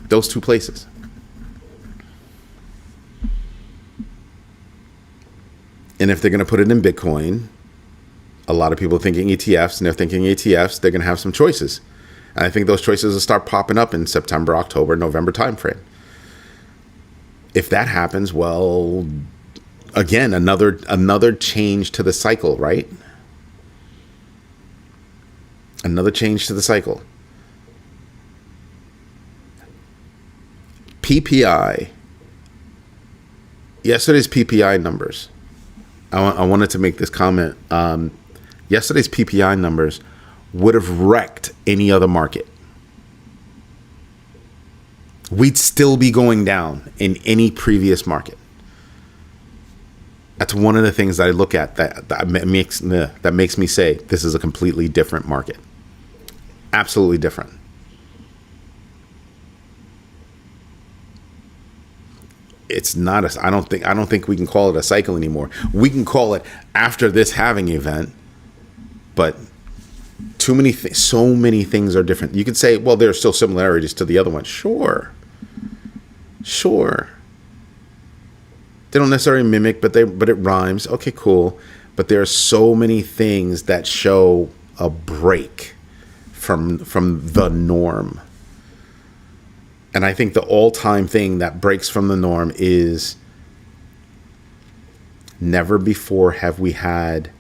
Those two places. And if they're going to put it in Bitcoin, a lot of people are thinking ETFs, and they're thinking ETFs, they're going to have some choices. And I think those choices will start popping up in September, October, November timeframe. If that happens, well, again, another change to the cycle, right? Another change to the cycle. PPI. Yesterday's PPI numbers. I wanted to make this comment. Yesterday's PPI numbers would have wrecked any other market. We'd still be going down in any previous market. That's one of the things that I look at that makes me say this is a completely different market. Absolutely different. It's not I don't think we can call it a cycle anymore. We can call it after this halving event, but so many things are different. You could say, well, there are still similarities to the other one. Sure. They don't necessarily mimic, but it rhymes. Okay, cool. But there are so many things that show a break from the norm. And I think the all-time thing that breaks from the norm is never before have we had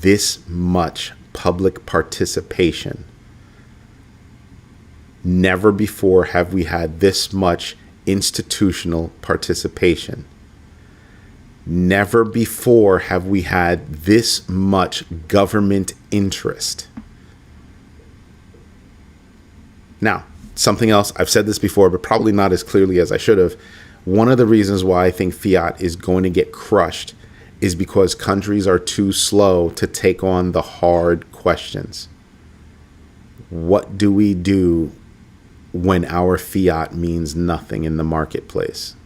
this much public participation. Never before have we had this much institutional participation. Never before have we had this much government interest. Now, something else, I've said this before, but probably not as clearly as I should have. One of the reasons why I think fiat is going to get crushed is because countries are too slow to take on the hard questions. What do we do when our fiat means nothing in the marketplace?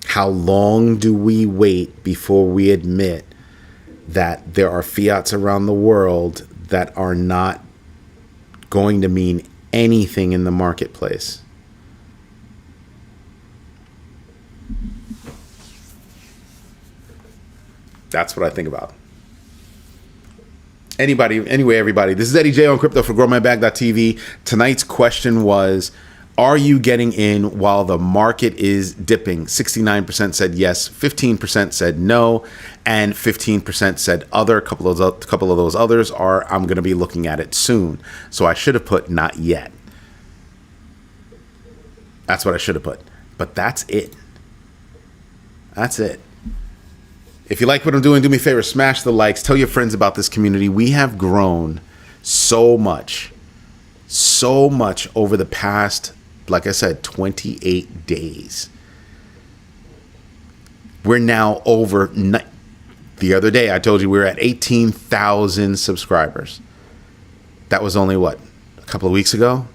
How long do we wait before we admit that there are fiats around the world that are not going to mean anything in the marketplace? That's what I think about. Anyway, everybody, this is Eddie J on crypto for growmybag.tv. Tonight's question was, are you getting in while the market is dipping? 69% said yes, 15% said no, and 15% said other. A couple of those others are, I'm going to be looking at it soon. So I should have put not yet. That's what I should have put. But that's it. That's it. If you like what I'm doing, do me a favor, smash the likes. Tell your friends about this community. We have grown so much over the past, like I said, 28 days. We're now over, the other day I told you we were at 18,000 subscribers. That was only what, a couple of weeks ago?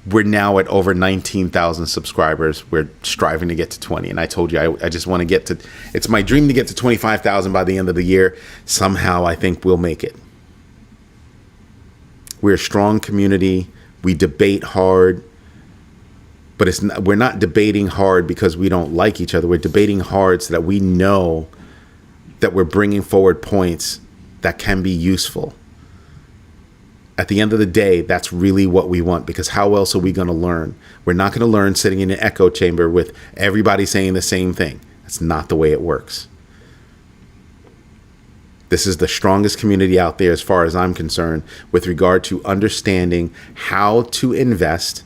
We're now at over 19,000 subscribers. We're striving to get to 20. And I told you, I just want to get to, it's my dream to get to 25,000 by the end of the year. Somehow I think we'll make it. We're a strong community. We debate hard, but we're not debating hard because we don't like each other. We're debating hard so that we know that we're bringing forward points that can be useful. At the end of the day, that's really what we want, because how else are we going to learn? We're not going to learn sitting in an echo chamber with everybody saying the same thing. That's not the way it works. This is the strongest community out there as far as I'm concerned with regard to understanding how to invest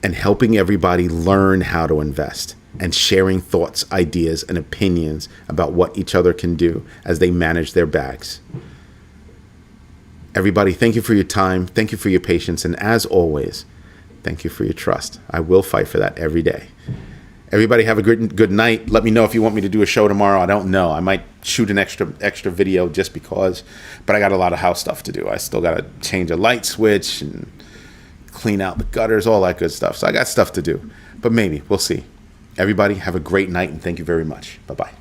and helping everybody learn how to invest and sharing thoughts, ideas, and opinions about what each other can do as they manage their bags. Everybody, thank you for your time. Thank you for your patience. And as always, thank you for your trust. I will fight for that every day. Everybody have a good night. Let me know if you want me to do a show tomorrow. I don't know. I might shoot an extra video just because, but I got a lot of house stuff to do. I still got to change a light switch and clean out the gutters, all that good stuff. So I got stuff to do, but maybe we'll see. Everybody have a great night and thank you very much. Bye-bye.